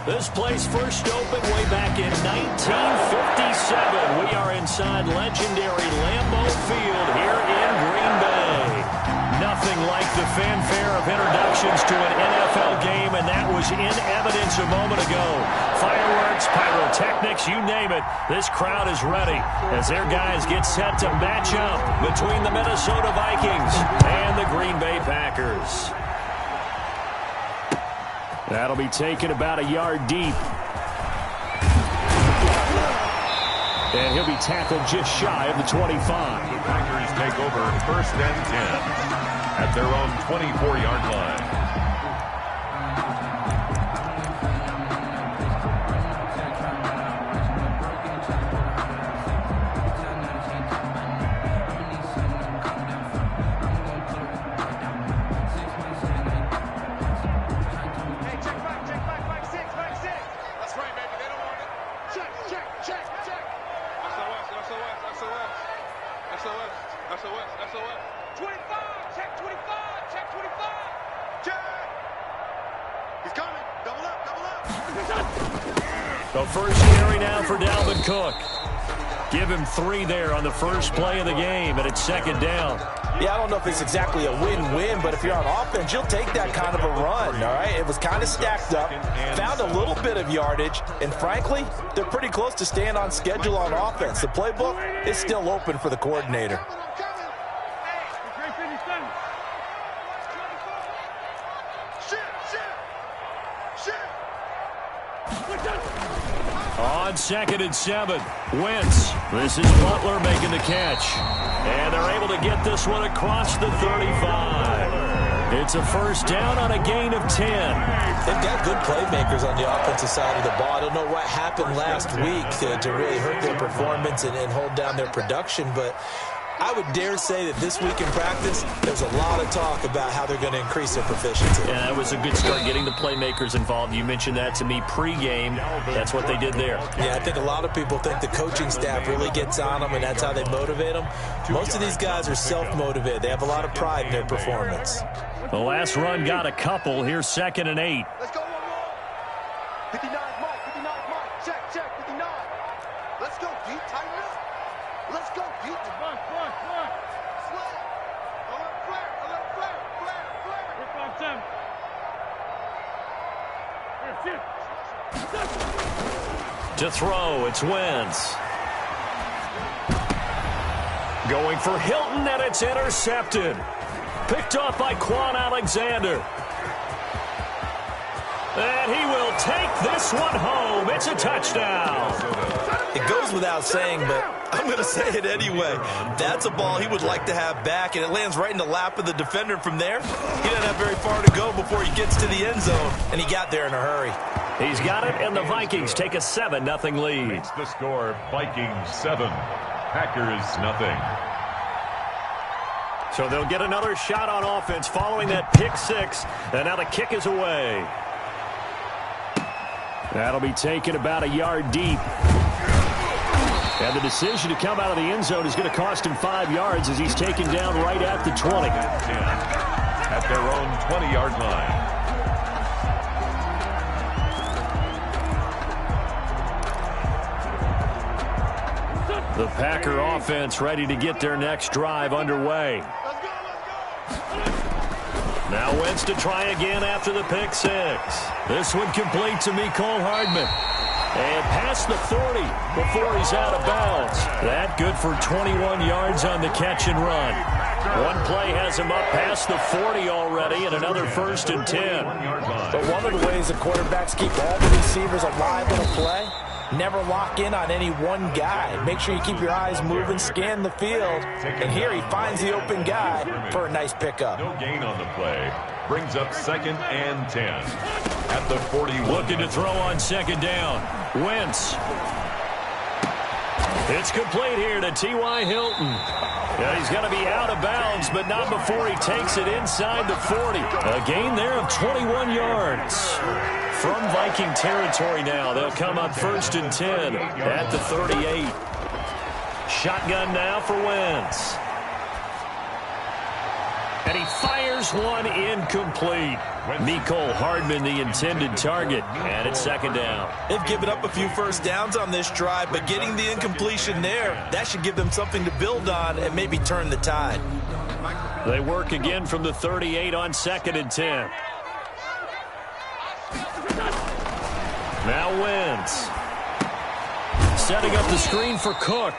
This place first opened way back in 1957. We are inside legendary Lambeau Field here in Green Bay. Nothing like the fanfare of introductions to an NFL game, and that was in evidence a moment ago. Fireworks, pyrotechnics, you name it. This crowd is ready as their guys get set to match up between the Minnesota Vikings and the Green Bay Packers. That'll be taken about a yard deep. And he'll be tackled just shy of the 25. The Packers take over 1st and 10 at their own 24-yard line. The first carry now for Dalvin Cook. Give him 3 there on the first play of the game, and it's 2nd down. Yeah, I don't know if it's exactly a win-win, but if you're on offense, you'll take that kind of a run, all right? It was kind of stacked up, found a little bit of yardage, and frankly, they're pretty close to staying on schedule on offense. The playbook is still open for the coordinator. On 2nd and 7, Wentz. This is Butler making the catch. And they're able to get this one across the 35. It's a first down on a gain of 10. They've got good playmakers on the offensive side of the ball. I don't know what happened last week to really hurt their performance and hold down their production, but I would dare say that this week in practice, there's a lot of talk about how they're going to increase their proficiency. Yeah, that was a good start getting the playmakers involved. You mentioned that to me pregame. That's what they did there. Yeah, I think a lot of people think the coaching staff really gets on them, and that's how they motivate them. Most of these guys are self-motivated. They have a lot of pride in their performance. The last run got a couple. Here's 2nd and 8. Let's go 1-1. 59 mark, 59 mark. Check, 59. Let's go deep, tighten up. Let's go deep. Front. Slide. A little flare. Here comes Tim. To throw, it's Wentz. Going for Hilton, and it's intercepted. Picked off by Quan Alexander. And he will take this one home. It's a touchdown. It goes without saying, but I'm going to say it anyway. That's a ball he would like to have back, and it lands right in the lap of the defender from there. He doesn't have very far to go before he gets to the end zone, and he got there in a hurry. He's got it, and the Vikings take a 7-0 lead. It's the score, Vikings 7, Packers 0. So they'll get another shot on offense following that pick 6, and now the kick is away. That'll be taken about a yard deep. And the decision to come out of the end zone is going to cost him 5 yards as he's taken down right at the 20. At their own 20-yard line. The Packer offense ready to get their next drive underway. Now Wentz to try again after the pick 6. This one complete to Mecole Hardman. And past the 40 before he's out of bounds. That good for 21 yards on the catch and run. One play has him up past the 40 already, and another 1st and 10. But one of the ways the quarterbacks keep all the receivers alive in a play, never lock in on any one guy. Make sure you keep your eyes moving, scan the field, and here he finds the open guy for a nice pickup. No gain on the play. Brings up 2nd and 10 at the 41. Looking to throw on 2nd down. Wentz. It's complete here to T.Y. Hilton. Yeah, he's going to be out of bounds, but not before he takes it inside the 40. A gain there of 21 yards. From Viking territory now, they'll come up 1st and 10 at the 38. Shotgun now for Wentz. And he fires one incomplete. Mecole Hardman, the intended target, and it's second down. They've given up a few first downs on this drive, but getting the incompletion there, that should give them something to build on and maybe turn the tide. They work again from the 38 on 2nd and 10. Now Wentz. Setting up the screen for Cook.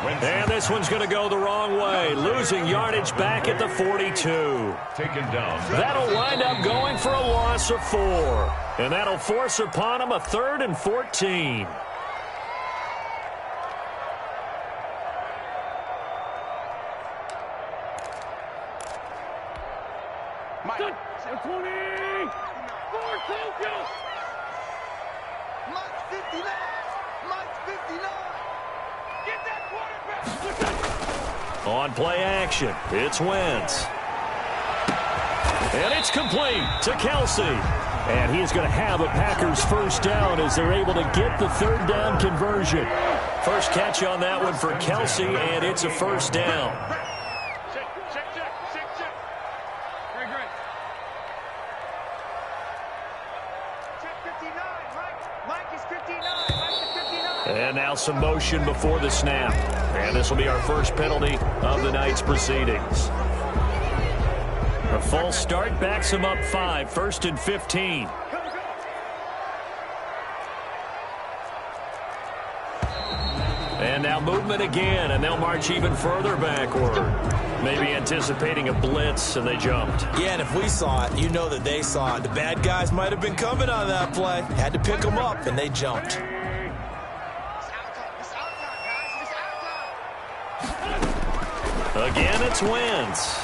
And this one's going to go the wrong way. Losing yardage back at the 42. Taken down. That'll wind up going for a loss of 4. And that'll force upon him a 3rd and 14. Mike. 20. 4 Tokyo. Mike's 59. Mike's 59. Get that quarterback. On play action, it's Wentz. And it's complete to Kelsey. And he's going to have a Packers first down as they're able to get the 3rd down conversion. First catch on that one for Kelsey, and it's a first down. And now some motion before the snap. And this will be our first penalty of the night's proceedings. A false start backs him up 5, 1st and 15. And now movement again, and they'll march even further backward. Maybe anticipating a blitz, and they jumped. Yeah, and if we saw it, you know that they saw it. The bad guys might have been coming on that play. Had to pick them up, and they jumped. Again, it's Wentz.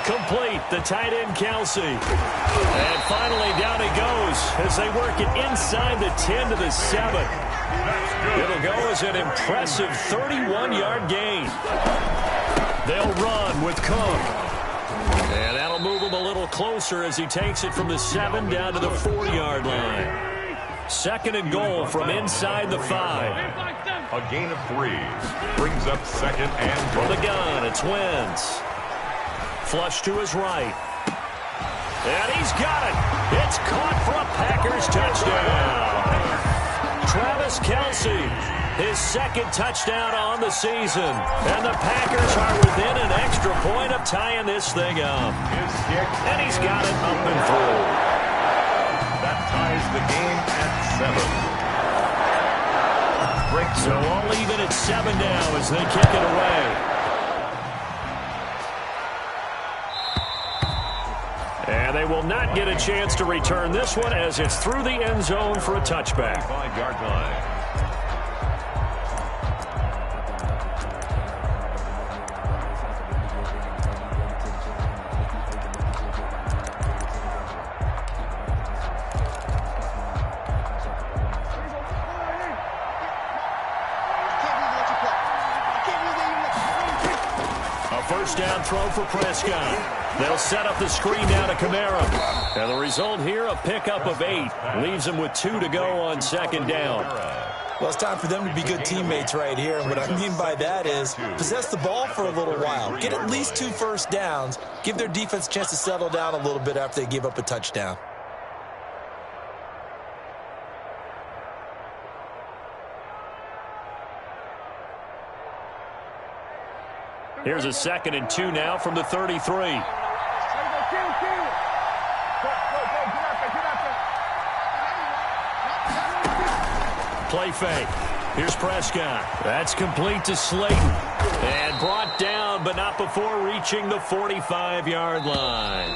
Complete, the tight end Kelsey. And finally, down he goes as they work it inside the 10 to the 7. It'll go as an impressive 31-yard gain. They'll run with Cook. And that'll move him a little closer as he takes it from the 7 down to the 4-yard line. 2nd and goal from inside the 5. A gain of 3. Brings up 2nd and goal. From the gun, it's Wentz. Flush to his right. And he's got it. It's caught for a Packers touchdown. Travis Kelsey, his 2nd touchdown on the season. And the Packers are within an extra point of tying this thing up. And he's got it up and through. That ties the game at 7. So all even at 7 now as they kick it away. And they will not get a chance to return this one as it's through the end zone for a touchback. 5-yard line. First down throw for Prescott. They'll set up the screen down to Kamara. And the result here, a pickup of 8. Leaves them with 2 to go on 2nd down. Well, it's time for them to be good teammates right here. And what I mean by that is possess the ball for a little while. Get at least 2 first downs. Give their defense a chance to settle down a little bit after they give up a touchdown. Here's a 2nd and 2 now from the 33. Play fake. Here's Prescott. That's complete to Slayton. And brought down, but not before reaching the 45-yard line.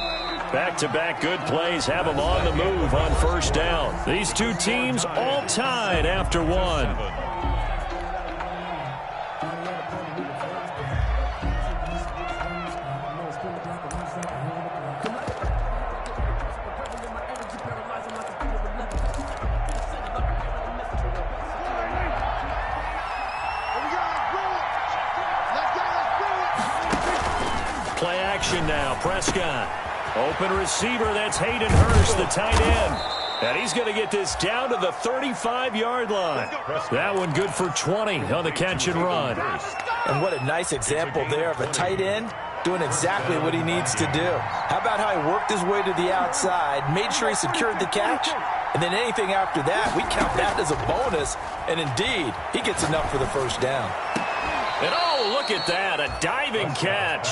Back-to-back good plays have them on the move on first down. These two teams all tied after 1. Play action now. Prescott. Open receiver. That's Hayden Hurst, the tight end. And he's going to get this down to the 35-yard line. That one good for 20 on the catch and run. And what a nice example there of a tight end doing exactly what he needs to do. How about how he worked his way to the outside, made sure he secured the catch, and then anything after that, we count that as a bonus. And indeed, he gets enough for the first down. And oh, look at that, a diving catch.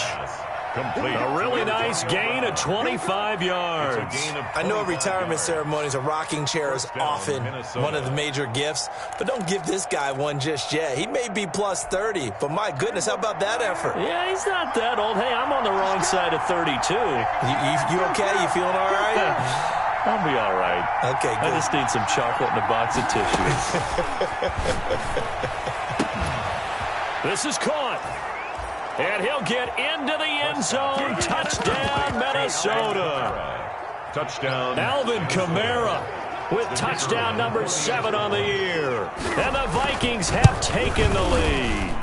Complete. A really nice gain of 25 yards. I know retirement ceremonies, a rocking chair is often one of the major gifts, but don't give this guy one just yet. He may be plus 30, but my goodness, how about that effort? Yeah, he's not that old. Hey, I'm on the wrong side of 32. You okay? You feeling all right? I'll be all right. Okay, good. I just need some chocolate and a box of tissues. This is caught. And he'll get into the end zone. Touchdown, Minnesota. Touchdown. Alvin Kamara with touchdown number 7 on the year. And the Vikings have taken the lead.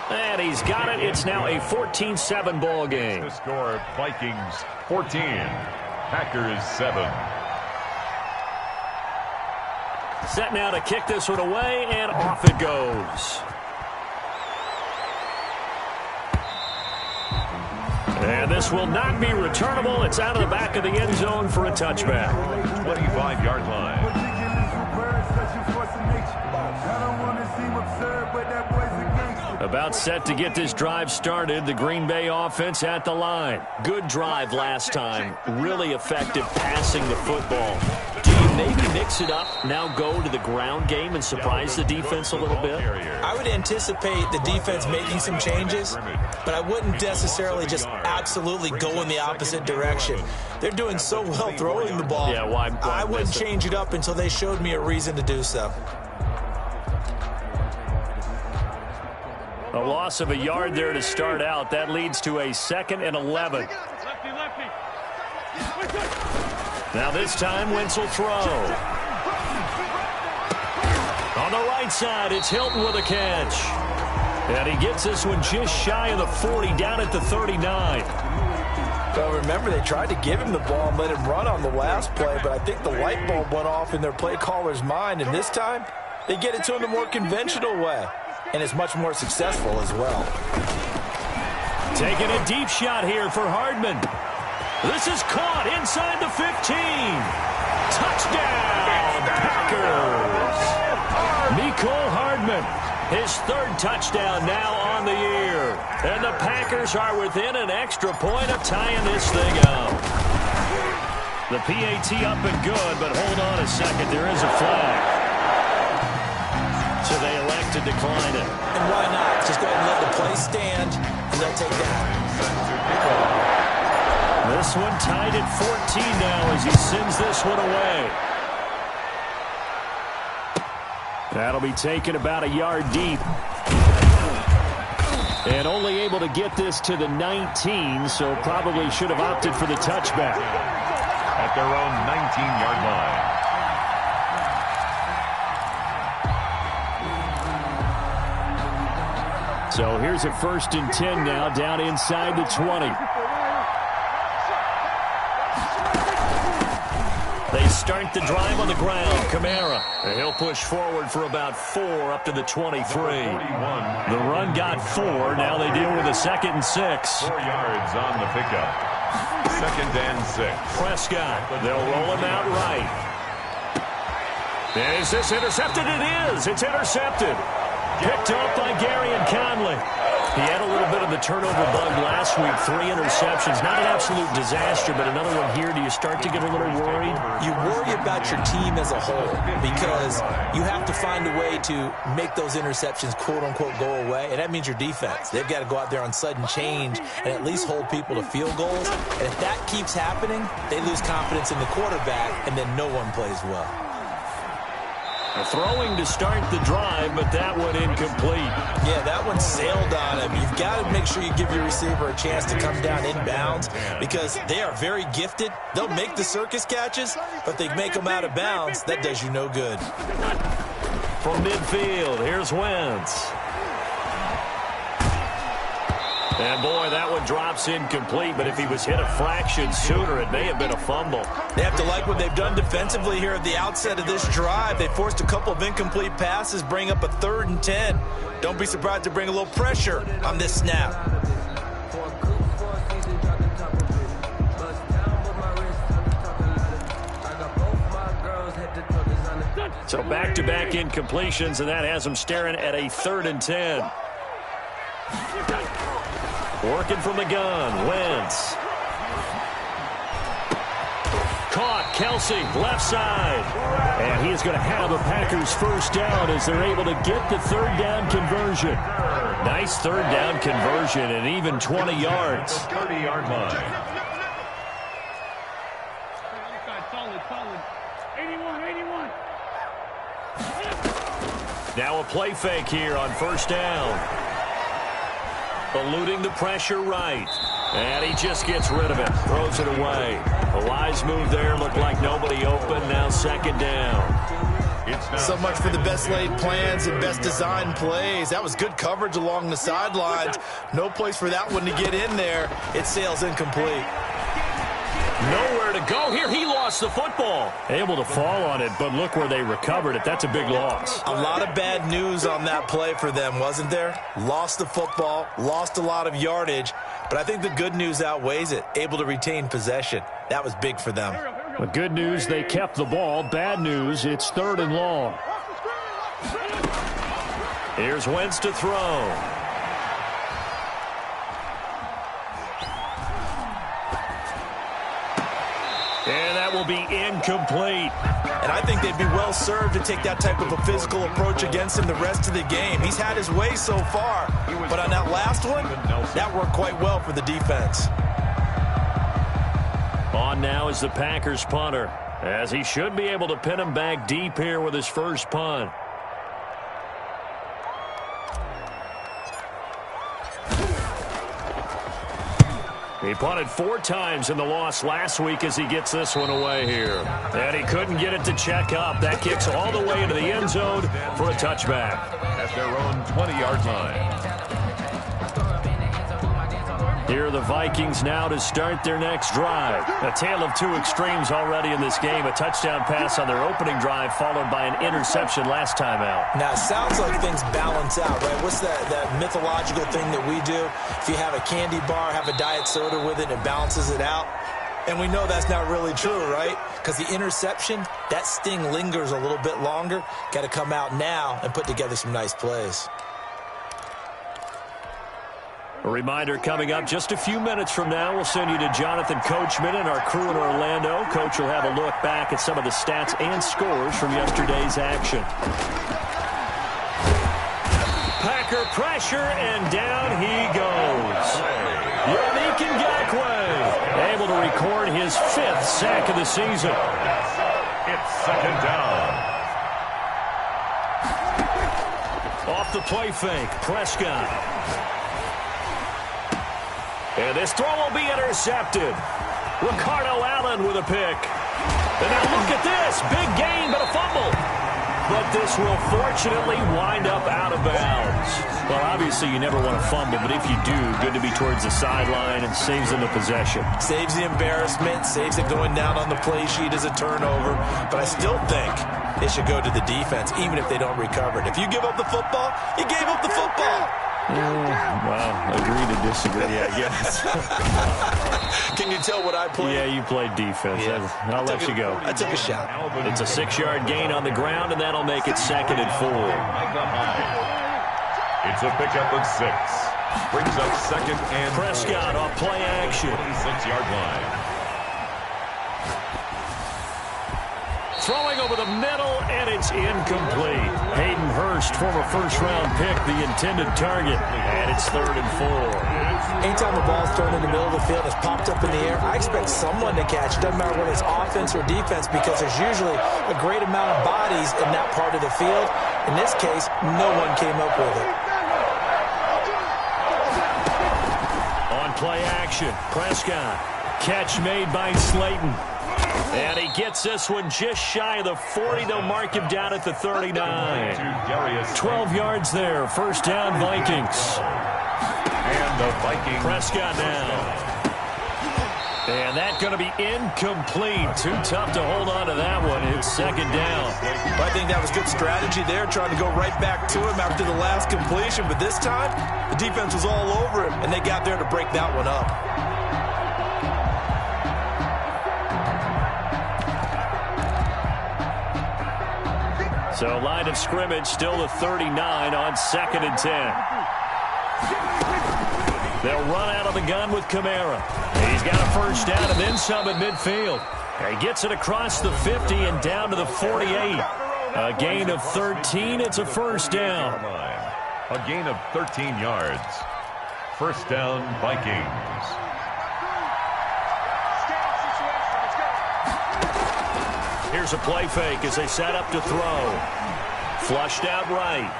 And he's got it. It's now a 14-7 ball game. The score, Vikings 14, Packers 7. Set now to kick this one away, and off it goes. And this will not be returnable. It's out of the back of the end zone for a touchback. 25-yard line. About set to get this drive started. The Green Bay offense at the line. Good drive last time. Really effective passing the football. Do you maybe mix it up, now go to the ground game and surprise the defense a little bit? I would anticipate the defense making some changes, but I wouldn't necessarily just absolutely go in the opposite direction. They're doing so well throwing the ball. Yeah, why I wouldn't change it up until they showed me a reason to do so. A loss of a yard there to start out. That leads to a 2nd and 11. Now this time, Wentz will throw. On the right side, it's Hilton with a catch. And he gets this one just shy of the 40, down at the 39. Well, remember, they tried to give him the ball and let him run on the last play, but I think the light bulb went off in their play caller's mind, and this time, they get it to him the more conventional way. And it's much more successful as well. Taking a deep shot here for Hardman. This is caught inside the 15. Touchdown, Packers. Mecole Hardman, his 3rd touchdown now on the year. And the Packers are within an extra point of tying this thing up. The PAT up and good, but hold on a second. There is a flag. So they elect to decline it. And why not? Just go ahead and let the play stand, and they'll take that. This one tied at 14 now as he sends this one away. That'll be taken about a yard deep. And only able to get this to the 19, so probably should have opted for the touchback. At their own 19-yard line. So here's a 1st and 10 now, down inside the 20. They start the drive on the ground. Kamara. He'll push forward for about 4 up to the 23. The run got 4. Now they deal with a 2nd and 6. 4 yards on the pickup. 2nd and 6. Prescott. They'll roll him out right. Is this intercepted? It is. It's intercepted. Picked up by Gary and Conley. He had a little bit of the turnover bug last week. 3 interceptions. Not an absolute disaster, but another one here. Do you start to get a little worried? You worry about your team as a whole because you have to find a way to make those interceptions, quote-unquote, go away, and that means your defense. They've got to go out there on sudden change and at least hold people to field goals. And if that keeps happening, they lose confidence in the quarterback, and then no one plays well. Throwing to start the drive, but that one incomplete. Yeah, that one sailed on him. You've got to make sure you give your receiver a chance to come down inbounds because they are very gifted. They'll make the circus catches, but they make them out of bounds. That does you no good. From midfield, here's Wentz. And, boy, that one drops incomplete, but if he was hit a fraction sooner, it may have been a fumble. They have to like what they've done defensively here at the outset of this drive. They forced a couple of incomplete passes, bring up a 3rd and 10. Don't be surprised to bring a little pressure on this snap. So back-to-back incompletions, and that has them staring at a 3rd and 10. Working from the gun, Wentz. Caught, Kelsey, left side. And he is going to have the Packers first down as they're able to get the 3rd down conversion. Nice 3rd down conversion and even 20 yards. 30-yard line. Solid. 81. Now a play fake here on first down. Eluding the pressure right. And he just gets rid of it. Throws it away. A wise move there. Looked like nobody open. Now 2nd down. So much for the best laid plans and best designed plays. That was good coverage along the sidelines. No place for that one to get in there. It sails incomplete. Nowhere to go here. He lost the football. Able to fall on it, but look where they recovered it. That's a big loss. A lot of bad news on that play for them, wasn't there? Lost the football, lost a lot of yardage, but I think the good news outweighs it. Able to retain possession. That was big for them. The good news, they kept the ball. Bad news, it's 3rd and long. Here's Wentz to throw. And that will be incomplete. And I think they'd be well served to take that type of a physical approach against him the rest of the game. He's had his way so far, but on that last one, that worked quite well for the defense. On now is the Packers punter, as he should be able to pin him back deep here with his first punt. He punted 4 times in the loss last week as he gets this one away here. And he couldn't get it to check up. That kicks all the way into the end zone for a touchback. At their own 20-yard line. Here are the Vikings now to start their next drive. A tale of 2 extremes already in this game. A touchdown pass on their opening drive followed by an interception last time out. Now, it sounds like things balance out, right? What's that mythological thing that we do? If you have a candy bar, have a diet soda with it, it balances it out. And we know that's not really true, right? Because the interception, that sting lingers a little bit longer. Got to come out now and put together some nice plays. A reminder coming up just a few minutes from now, we'll send you to Jonathan Coachman and our crew in Orlando. Coach will have a look back at some of the stats and scores from yesterday's action. Packer pressure, and down he goes. Yannick Ngakoue able to record his 5th sack of the season. It's 2nd down. Off the play fake, Prescott. And this throw will be intercepted. Ricardo Allen with a pick. And now look at this. Big gain, but a fumble. But this will fortunately wind up out of bounds. Well, obviously you never want to fumble, but if you do, good to be towards the sideline and saves them the possession. Saves the embarrassment, saves it going down on the play sheet as a turnover. But I still think it should go to the defense, even if they don't recover it. If you give up the football, you gave up the football. Well, agree to disagree, I guess. Can you tell what I played? Yeah, you played defense. Yeah. I'll let you go. I took a shot. It's a 6-yard gain on the ground, and that'll make it 2nd and 4. It's a pickup of 6. Brings up 2nd and 4. Prescott off play action. 26-yard line. Throwing over the middle, and it's incomplete. Hayden Hurst, former first-round pick, the intended target. And it's 3rd and 4. Anytime the ball's thrown in the middle of the field, it's popped up in the air, I expect someone to catch it. Doesn't matter whether it's offense or defense, because there's usually a great amount of bodies in that part of the field. In this case, no one came up with it. On play action, Prescott. Catch made by Slayton. And he gets this one just shy of the 40. They'll mark him down at the 39. 12 yards there. First down, Vikings. And The Vikings. Prescott now. And that's going to be incomplete. Too tough to hold on to that one. It's second down. I think that was good strategy there, trying to go right back to him after the last completion. But this time, the defense was all over him, and they got there to break that one up. So line of scrimmage still the 39 on 2nd and 10. They'll run out of the gun with Kamara. He's got a first down and then some at midfield. He gets it across the 50 and down to the 48. A gain of 13. It's a first down. A gain of 13 yards. First down, Vikings. Here's a play fake as they set up to throw. Flushed out right.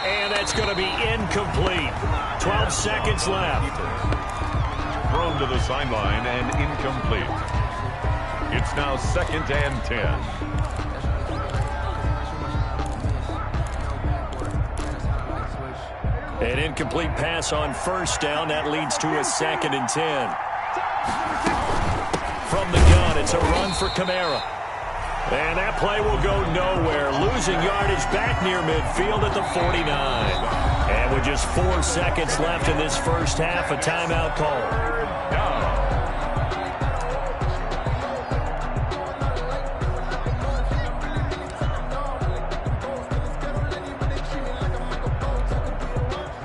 And that's going to be incomplete. 12 seconds left. Thrown to the sideline and incomplete. It's now 2nd and 10. An incomplete pass on first down. That leads to a 2nd and 10. From the gun, it's a run for Kamara. And that play will go nowhere. Losing yardage back near midfield at the 49. And with just 4 seconds left in this first half, a timeout call.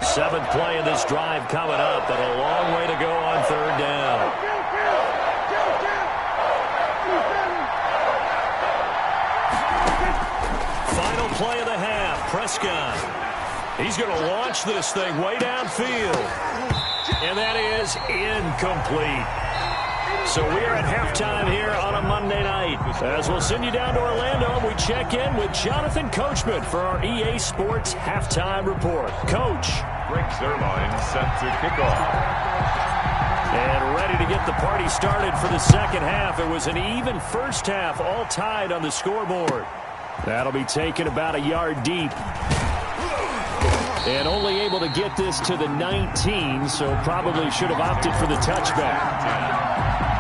Seventh play of this drive coming up, but a long way to go on third down. Final play of the half, Prescott. He's going to launch this thing way downfield. And that is incomplete. So we are at halftime here on a Monday night. As we'll send you down to Orlando, we check in with Jonathan Coachman for our EA Sports Halftime Report. Coach. Breaks their line, set to kick off. And ready to get the party started for the second half. It was an even first half, all tied on the scoreboard. That'll be taken about a yard deep. And only able to get this to the 19, so probably should have opted for the touchback.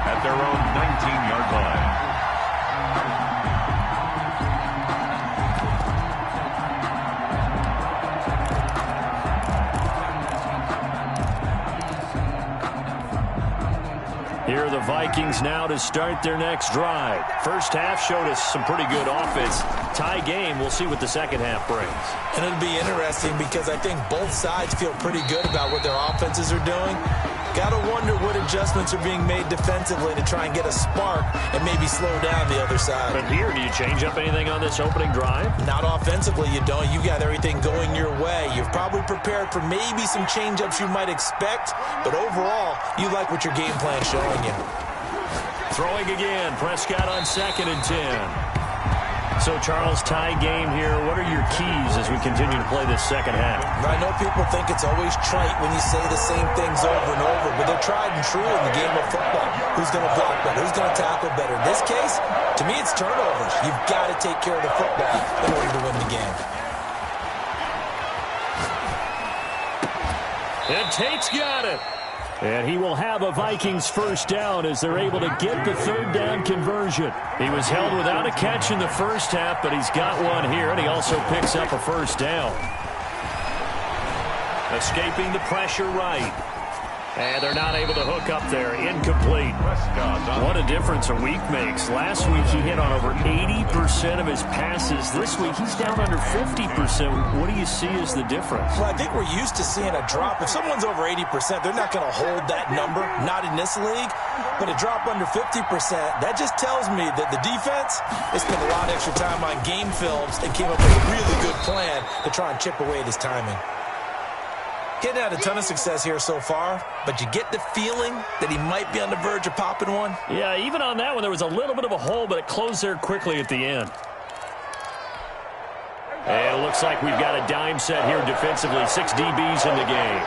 At their own 19-yard line. Here are the Vikings now to start their next drive. First half showed us some pretty good offense. Tie game, we'll see what the second half brings. And it'll be interesting because I think both sides feel pretty good about what their offenses are doing. Got to wonder what adjustments are being made defensively to try and get a spark and maybe slow down the other side. But here, do you change up anything on this opening drive? Not offensively, you don't. You got everything going your way. You've probably prepared for maybe some change-ups you might expect, but overall, you like what your game plan's showing you. Throwing again, Prescott on 2nd and 10. So, Charles, tie game here. What are your keys as we continue to play this second half? I know people think it's always trite when you say the same things over and over, but they're tried and true in the game of football. Who's going to block better? Who's going to tackle better? In this case, to me, it's turnovers. You've got to take care of the football in order to win the game. And Tate's got it. And he will have a Vikings first down as they're able to get the third down conversion. He was held without a catch in the first half, but he's got one here, and he also picks up a first down. Escaping the pressure right. And they're not able to hook up there. Incomplete. What a difference a week makes. Last week he hit on over 80% of his passes. This week he's down under 50%. What do you see as the difference? Well, I think we're used to seeing a drop. If someone's over 80%, they're not going to hold that number. Not in this league. But a drop under 50%, that just tells me that the defense, they spent a lot of extra time on game films and came up with a really good plan to try and chip away at his timing. Getting out a ton of success here so far, but you get the feeling that he might be on the verge of popping one. Yeah, even on that one, there was a little bit of a hole, but it closed there quickly at the end. And it looks like we've got a dime set here defensively. 6 DBs in the game.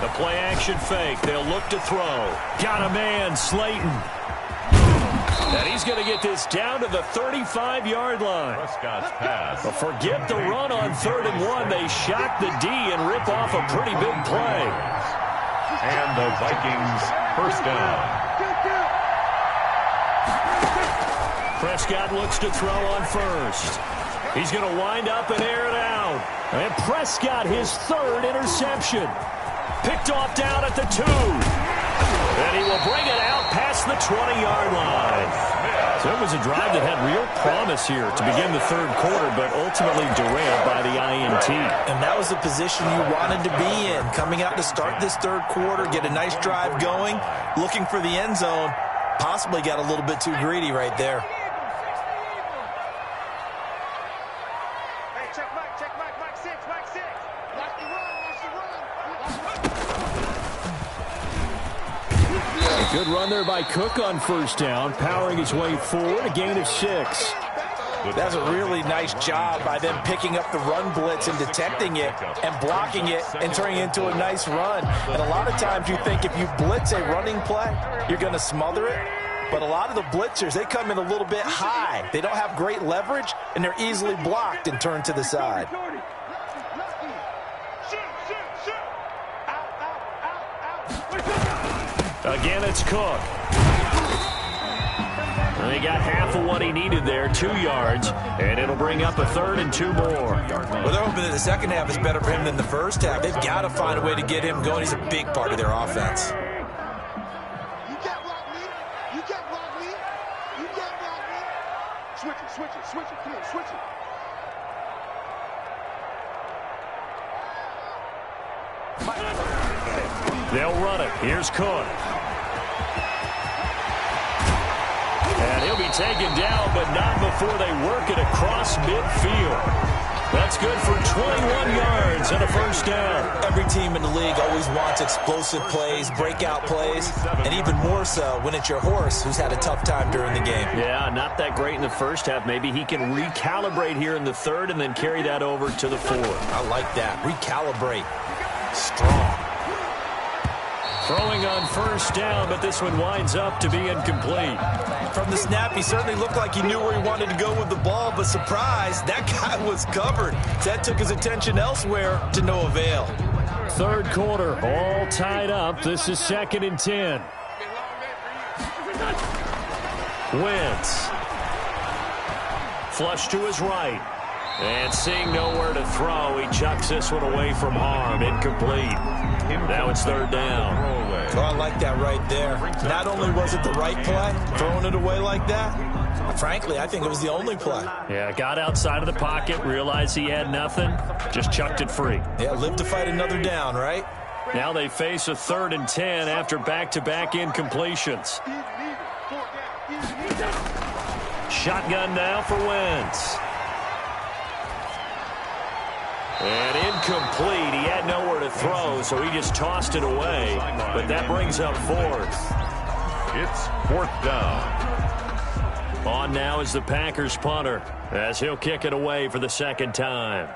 The play action fake. They'll look to throw. Got a man, Slayton. And he's going to get this down to the 35-yard line. Prescott's pass. But forget the run on 3rd and 1. They shock the D and rip off a pretty big play. And the Vikings first down. Prescott looks to throw on 1st. He's going to wind up and air it out. And Prescott, his 3rd interception. Picked off down at the 2. And he will bring it out past the 20-yard line. So it was a drive that had real promise here to begin the 3rd quarter, but ultimately derailed by the INT. And that was the position you wanted to be in. Coming out to start this 3rd quarter, get a nice drive going, looking for the end zone. Possibly got a little bit too greedy right there. Hey, check Mike 6, Mike 6. Watch the run. Good run there by Cook on 1st down, powering his way forward, a gain of 6. That's a really nice job by them picking up the run blitz and detecting it and blocking it and turning it into a nice run. And a lot of times you think if you blitz a running play, you're going to smother it. But a lot of the blitzers, they come in a little bit high. They don't have great leverage, and they're easily blocked and turned to the side. Again, it's Cook. And he got half of what he needed there, 2 yards, and it'll bring up a 3rd and 2 more. Well, they're hoping that the second half is better for him than the first half. They've got to find a way to get him going. He's a big part of their offense. You can't block me. You can't block me. You can't block me. Switch it. Come on, switch it. They'll run it. Here's Cook. And he'll be taken down, but not before they work it across midfield. That's good for 21 yards and a 1st down. Every team in the league always wants explosive plays, breakout plays, and even more so when it's your horse who's had a tough time during the game. Yeah, not that great in the 1st half. Maybe he can recalibrate here in the 3rd and then carry that over to the 4th. I like that. Recalibrate. Strong. Throwing on 1st down, but this one winds up to be incomplete. From the snap, he certainly looked like he knew where he wanted to go with the ball, but surprise, that guy was covered. That took his attention elsewhere to no avail. 3rd quarter, all tied up. This is 2nd and 10. Wentz. Flush to his right. And seeing nowhere to throw, he chucks this one away from harm. Incomplete. Now it's 3rd down. Oh, I like that right there. Not only was it the right play, throwing it away like that, frankly, I think it was the only play. Yeah, got outside of the pocket, realized he had nothing, just chucked it free. Yeah, live to fight another down, right? Now they face a 3rd and 10 after back-to-back incompletions. Shotgun now for Wentz. And incomplete. He had nowhere to throw, so he just tossed it away. But that brings up 4th. It's 4th down. On now is the Packers punter, as he'll kick it away for the 2nd time.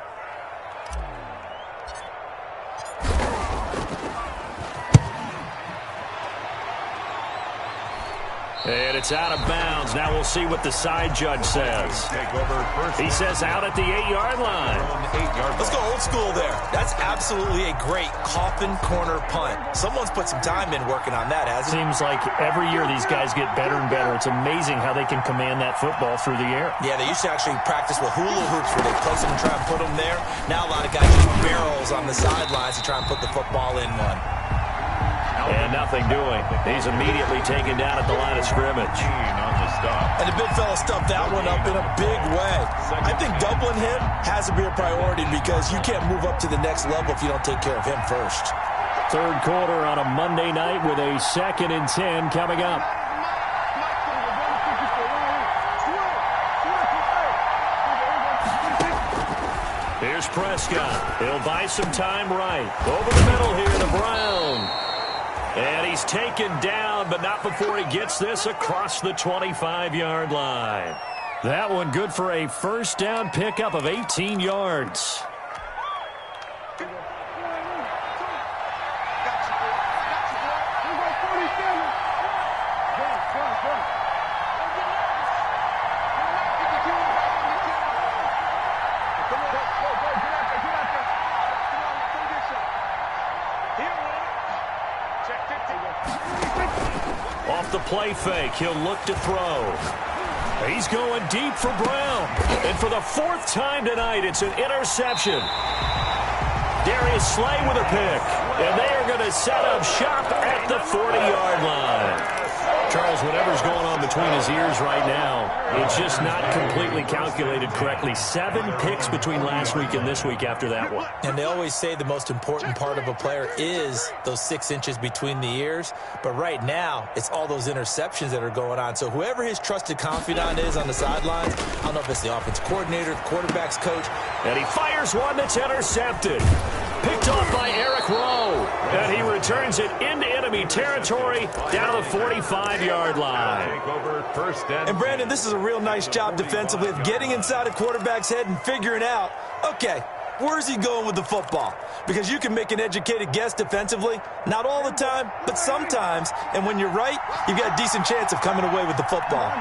And it's out of bounds. Now we'll see what the side judge says. He says out at the 8-yard line. Let's go old school there. That's absolutely a great coffin corner punt. Someone's put some time in working on that, hasn't he? Seems like every year these guys get better and better. It's amazing how they can command that football through the air. Yeah, they used to actually practice with hula hoops where they place them and try and put them there. Now a lot of guys use barrels on the sidelines to try and put the football in one. And nothing doing. He's immediately taken down at the line of scrimmage. On the stop. And the big fella stuffed that one up in a big way. I think doubling him has to be a priority because you can't move up to the next level if you don't take care of him first. 3rd quarter on a Monday night with a 2nd and 10 coming up. Here's Prescott. He'll buy some time right. Over the middle here to Brown. And he's taken down, but not before he gets this across the 25-yard line. That one good for a 1st down pickup of 18 yards. play fake. He'll look to throw. He's going deep for Brown. And for the fourth time tonight, it's an interception. Darius Slay with a pick. And they are going to set up shop at the 40-yard line. Charles, whatever's going on between his ears right now, it's just not completely calculated correctly. 7 picks between last week and this week after that one. And they always say the most important part of a player is those 6 inches between the ears. But right now, it's all those interceptions that are going on. So whoever his trusted confidant is on the sidelines, I don't know if it's the offensive coordinator, the quarterback's coach. And he fires one that's intercepted. Picked off by Eric Rowe. And he returns it into enemy territory down the 45-yard line. And Brandon, this is a real nice job defensively of getting inside a quarterback's head and figuring out, okay, where's he going with the football? Because you can make an educated guess defensively, not all the time, but sometimes. And when you're right, you've got a decent chance of coming away with the football.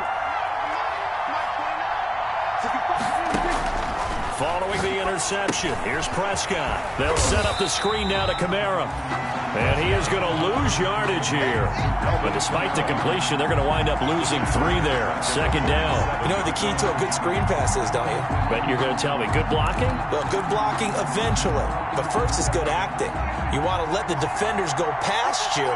Following the interception, here's Prescott. They'll set up the screen now to Kamara. And he is going to lose yardage here. But despite the completion, they're going to wind up losing 3 there. Second down. You know what the key to a good screen pass is, don't you? Bet you're going to tell me. Good blocking? Well, good blocking eventually. But first is good acting. You want to let the defenders go past you,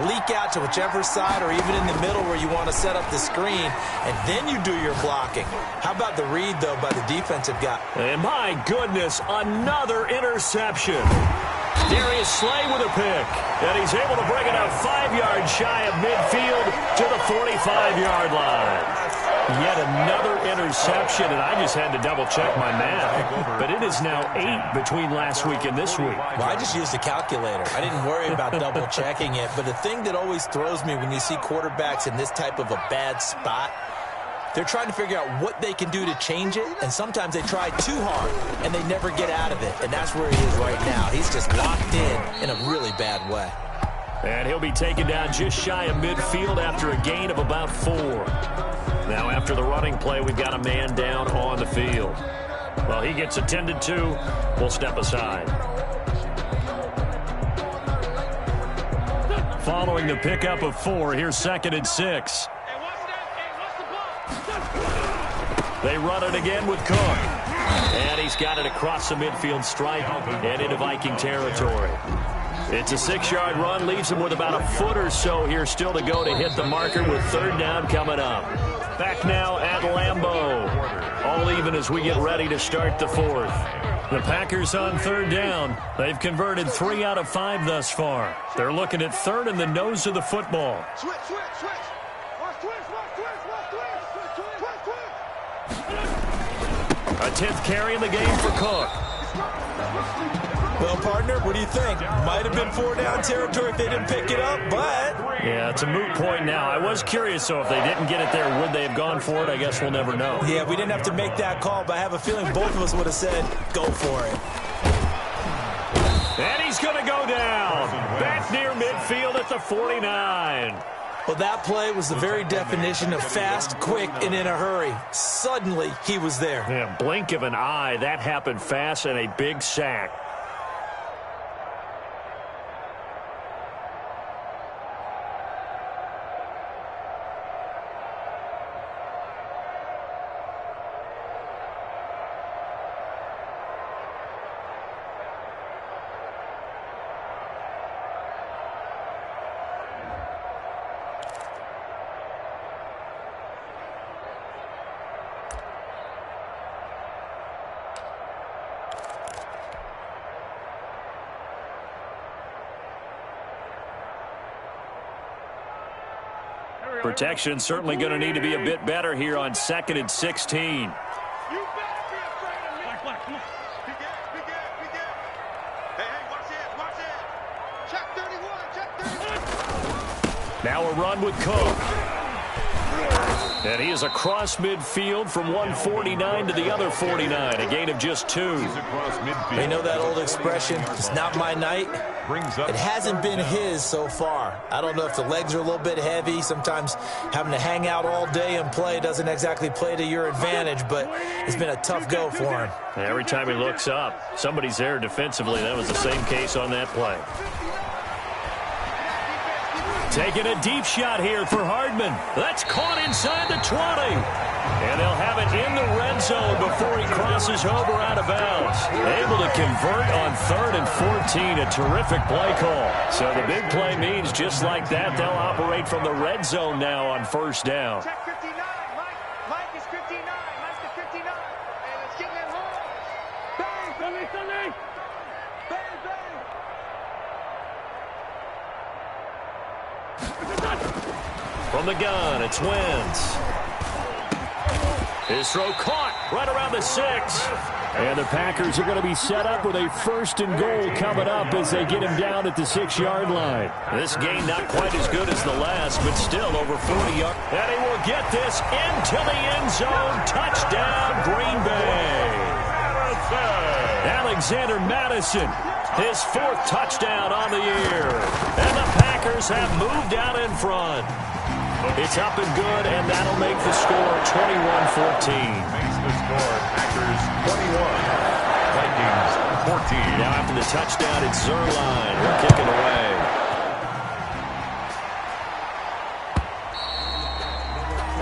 leak out to whichever side or even in the middle where you want to set up the screen, and then you do your blocking. How about the read, though, by the defensive guy? And my goodness, another interception. Darius Slay with a pick. And he's able to bring it up 5 yards shy of midfield to the 45-yard line. Yet another interception, and I just had to double-check my math. But it is now 8 between last week and this week. Well, I just used a calculator. I didn't worry about double-checking it. But the thing that always throws me when you see quarterbacks in this type of a bad spot, they're trying to figure out what they can do to change it, and sometimes they try too hard, and they never get out of it. And that's where he is right now. He's just locked in a really bad way. And he'll be taken down just shy of midfield after a gain of about 4. Now, after the running play, we've got a man down on the field. Well, he gets attended to. We'll step aside. Following the pickup of 4, here's 2nd and 6. They run it again with Cook. And he's got it across the midfield stripe and into Viking territory. It's a 6-yard run, leaves him with about a foot or so here still to go to hit the marker with 3rd down coming up. Back now at Lambeau. All even as we get ready to start the 4th. The Packers on 3rd down. They've converted 3 out of 5 thus far. They're looking at 3rd in the nose of the football. Switch. A 10th carry in the game for Cook. Well, partner, what do you think? Might have been 4-down territory if they didn't pick it up, but... Yeah, it's a moot point now. I was curious, so if they didn't get it there, would they have gone for it? I guess we'll never know. Yeah, we didn't have to make that call, but I have a feeling both of us would have said, go for it. And he's going to go down. Back near midfield at the 49. Well, that play was the very definition of fast, quick, and in a hurry. Suddenly, he was there. Yeah, blink of an eye. That happened fast and a big sack. Protection certainly going to need to be a bit better here on 2nd and 16. You better be afraid of me. Black, come on. Hey, watch it. Check 31. Now a run with Cook. And he is across midfield from 149 to the other 49, a gain of just 2. You know that old expression, it's not my night? It hasn't been his so far. I don't know if the legs are a little bit heavy. Sometimes having to hang out all day and play doesn't exactly play to your advantage, but it's been a tough go for him. Every time he looks up, somebody's there defensively. That was the same case on that play. Taking a deep shot here for Hardman. That's caught inside the 20. And they'll have it in the red zone before he crosses over out of bounds. Able to convert on 3rd and 14. A terrific play call. So the big play means just like that, they'll operate from the red zone now on 1st down. Check 59. Mike is 59. Mike's the 59. And it's getting it home. Bang, Sonny. Bang, bang. From the gun, it's Wentz. His throw caught right around the 6. And the Packers are going to be set up with a 1st and goal coming up as they get him down at the 6-yard line. This game not quite as good as the last, but still over 40 yards. And he will get this into the end zone. Touchdown, Green Bay. Alexander Madison, his 4th touchdown on the year. And the Packers have moved out in front. It's up and good, and that'll make the score 21-14. Makes the score Packers 21, Vikings 14. Now after the touchdown, it's Zerline. He'll kick it away.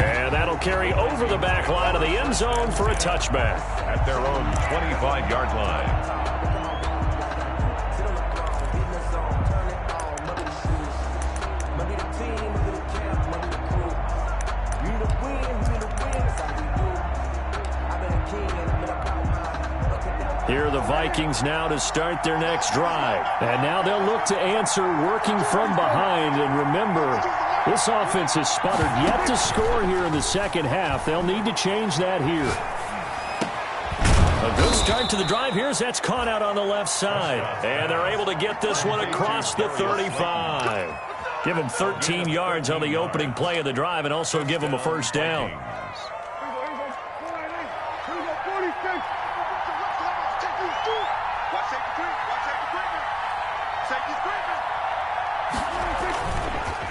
And that'll carry over the back line of the end zone for a touchback. At their own 25-yard line. Here are the Vikings now to start their next drive. And now they'll look to answer working from behind. And remember, this offense has sputtered yet to score here in the second half. They'll need to change that here. A good start to the drive here as that's caught out on the left side. And they're able to get this one across the 35. Give them 13 yards on the opening play of the drive and also give them a 1st down.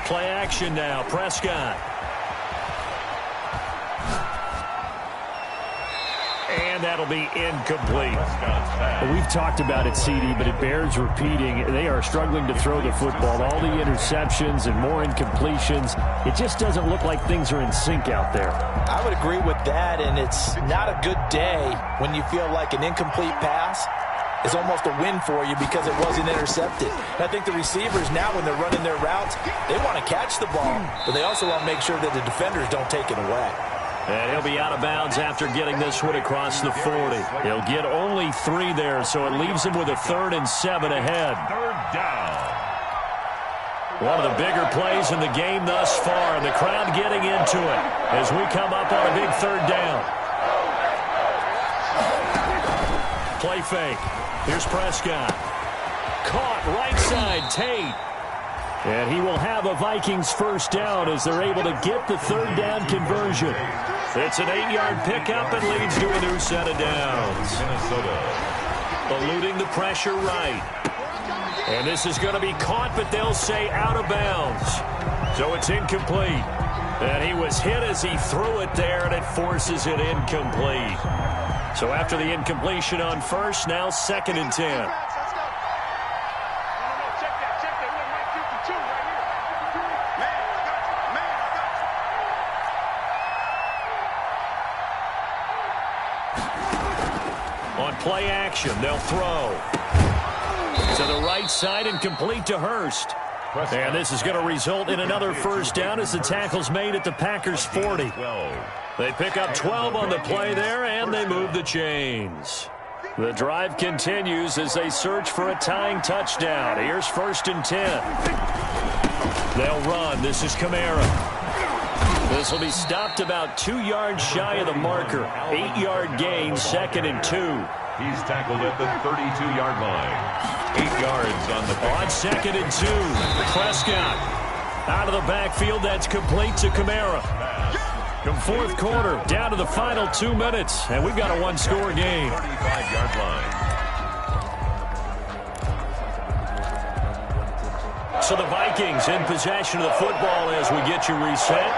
Play action now. Prescott. And that'll be incomplete. We've talked about it, CD, but it bears repeating. They are struggling to throw the football. All the interceptions and more incompletions. It just doesn't look like things are in sync out there. I would agree with that, and it's not a good day when you feel like an incomplete pass is almost a win for you because it wasn't intercepted. And I think the receivers now, when they're running their routes, they want to catch the ball, but they also want to make sure that the defenders don't take it away. And he'll be out of bounds after getting this one across the 40. He'll get only 3 there, so it leaves him with a 3rd and 7 ahead. 3rd down. One of the bigger plays in the game thus far, and the crowd getting into it as we come up on a big 3rd down. Play fake. Here's Prescott. Caught right side, Tate. And he will have a Vikings 1st down as they're able to get the 3rd down conversion. It's an 8-yard pickup and leads to a new set of downs. Minnesota. Eluding the pressure right. And this is going to be caught, but they'll say out of bounds. So it's incomplete. And he was hit as he threw it there, and it forces it incomplete. So after the incompletion on 1st, now 2nd and 10. On play action, they'll throw to the right side and complete to Hurst. And this is going to result in another 1st down as the tackle's made at the Packers 40. They pick up 12 on the play there, and they move the chains. The drive continues as they search for a tying touchdown. Here's 1st and 10. They'll run. This is Kamara. This will be stopped about 2 yards shy of the marker. 8-yard gain, 2nd and 2. He's tackled at the 32-yard line. 8 yards on the pick. On 2nd and 2, Prescott. Out of the backfield, that's complete to Kamara. From 4th quarter, down to the final 2 minutes, and we've got a 1-score game. 35-yard line. So the Vikings in possession of the football as we get you reset.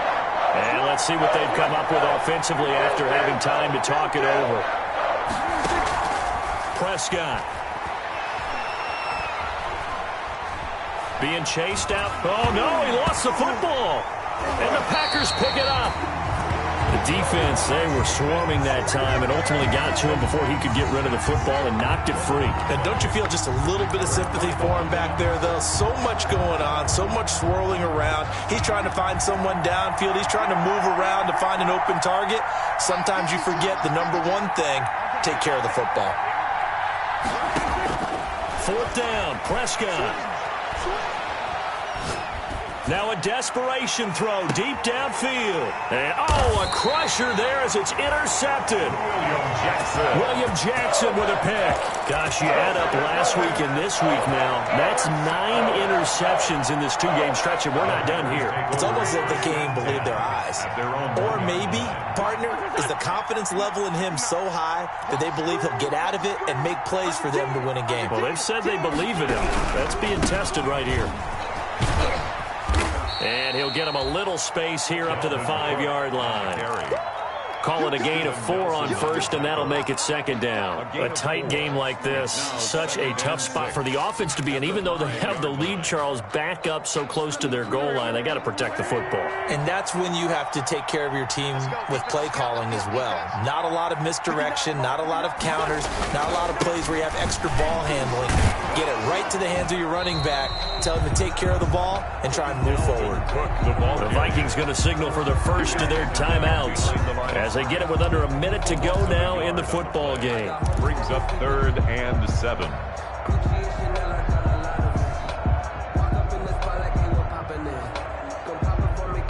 And let's see what they've come up with offensively after having time to talk it over. Prescott. Being chased out. Oh, no, he lost the football. And the Packers pick it up. The defense, they were swarming that time and ultimately got to him before he could get rid of the football and knocked it free. And don't you feel just a little bit of sympathy for him back there, though? So much going on, so much swirling around. He's trying to find someone downfield. He's trying to move around to find an open target. Sometimes you forget the number one thing, take care of the football. 4th down, Prescott. Now a desperation throw deep downfield. And, a crusher there as it's intercepted. William Jackson with a pick. Gosh, you add up last week and this week now. That's 9 interceptions in this 2-game stretch, and we're not done here. It's almost like they can't even believe their eyes. Or maybe, partner, is the confidence level in him so high that they believe he'll get out of it and make plays for them to win a game. Well, they've said they believe in him. That's being tested right here. And he'll get him a little space here up to the 5-yard line. Call it a gain of 4 on first, and that'll make it 2nd down. A tight game like this, such a tough spot for the offense to be in. Even though they have the lead, Charles, back up so close to their goal line, they got to protect the football. And that's when you have to take care of your team with play calling as well. Not a lot of misdirection, not a lot of counters, not a lot of plays where you have extra ball handling. Get it right to the hands of your running back, tell him to take care of the ball, and try and move forward. The Vikings going to signal for the first of their timeouts as they get it with under a minute to go now in the football game. Brings up 3rd and 7.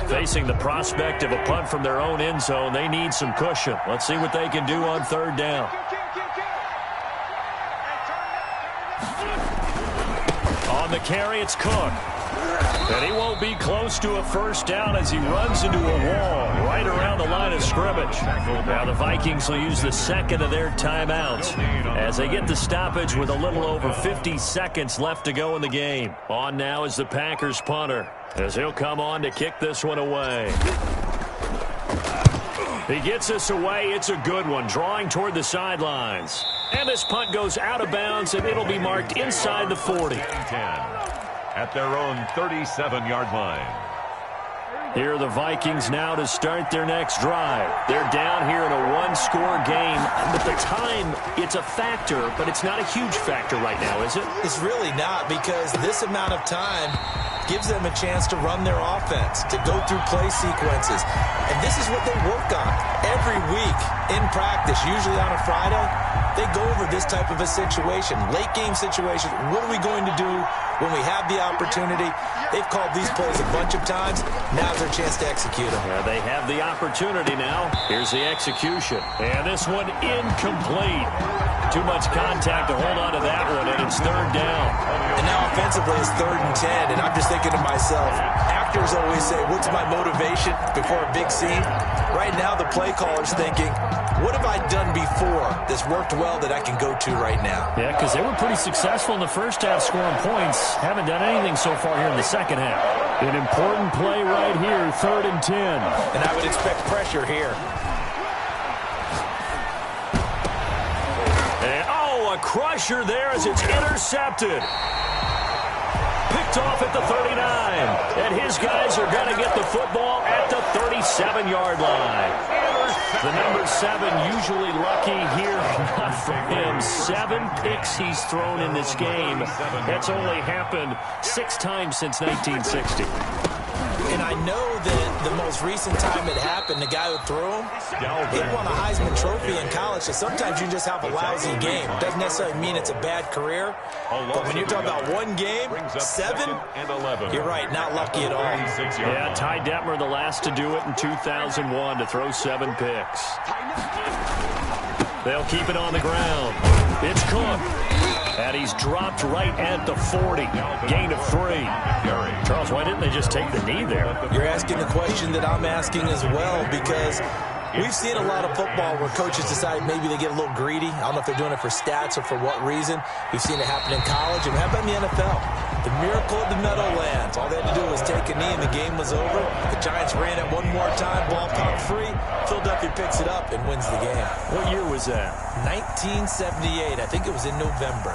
Facing the prospect of a punt from their own end zone, they need some cushion. Let's see what they can do on 3rd down. On the carry, it's Cook. And he won't be close to a first down as he runs into a wall right around the line of scrimmage. Now the Vikings will use the 2nd of their timeouts as they get the stoppage with a little over 50 seconds left to go in the game. On now is the Packers punter as he'll come on to kick this one away. He gets this away. It's a good one, drawing toward the sidelines. And this punt goes out of bounds, and it'll be marked inside the 40. At their own 37-yard line. Here are the Vikings now to start their next drive. They're down here in a 1-score game. But the time, it's a factor, but it's not a huge factor right now, is it? It's really not, because this amount of time gives them a chance to run their offense, to go through play sequences. And this is what they work on every week in practice, usually on a Friday. They go over this type of a situation, late game situation. What are we going to do when we have the opportunity? They've called these plays a bunch of times. Now's their chance to execute them. Yeah, they have the opportunity now. Here's the execution. And this one incomplete. Too much contact to hold on to that one, and it's 3rd down. And now offensively it's 3rd and 10, and I'm just thinking to myself, actors always say, what's my motivation before a big scene? Right now the play caller's thinking, what have I done before that's worked well that I can go to right now? Yeah, because they were pretty successful in the first half scoring points. Haven't done anything so far here in the second half. An important play right here, 3rd and 10. And I would expect pressure here. And, a crusher there as it's intercepted. Picked off at the 39. And his guys are going to get the football at the 37-yard line. The number 7 usually lucky here. Not for him. 7 picks he's thrown in this game. That's only happened 6 times since 1960. And I know that the most recent time it happened, the guy who threw him, he won a Heisman Trophy in college. So sometimes you just have a lousy game. Doesn't necessarily mean it's a bad career. But when you're talking about one game, 7, you're right, not lucky at all. Yeah, Ty Detmer, the last to do it in 2001, to throw 7 picks. They'll keep it on the ground. It's Cook. And he's dropped right at the 40. Gain of 3. Charles, why didn't they just take the knee there? You're asking the question that I'm asking as well, because we've seen a lot of football where coaches decide maybe they get a little greedy. I don't know if they're doing it for stats or for what reason. We've seen it happen in college, and how about in the NFL? The miracle of the Meadowlands. All they had to do was take a knee, and the game was over. The Giants ran it one more time, ball popped free. Philadelphia picks it up and wins the game. What year was that? 1978. I think it was in November.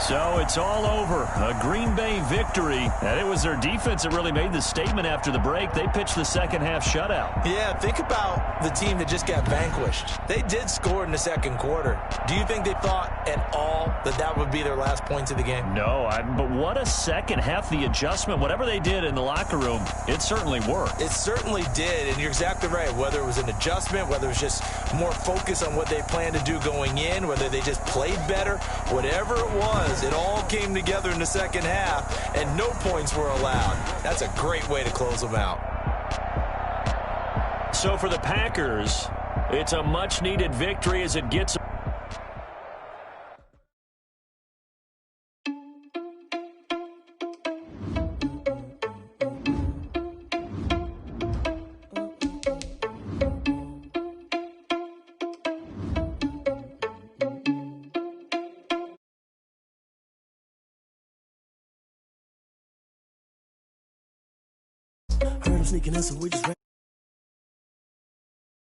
So it's all over. A Green Bay victory. And it was their defense that really made the statement after the break. They pitched the second half shutout. Yeah, think about the team that just got vanquished. They did score in the second quarter. Do you think they thought at all that that would be their last points of the game? No, but what a second half. The adjustment, whatever they did in the locker room, it certainly worked. It certainly did, and you're exactly right. Whether it was an adjustment, whether it was just more focus on what they planned to do going in, whether they just played better, whatever it was, it all came together in the second half, and no points were allowed. That's a great way to close them out. So for the Packers, it's a much-needed victory as it gets. Heard him sneaking in, so we just ran.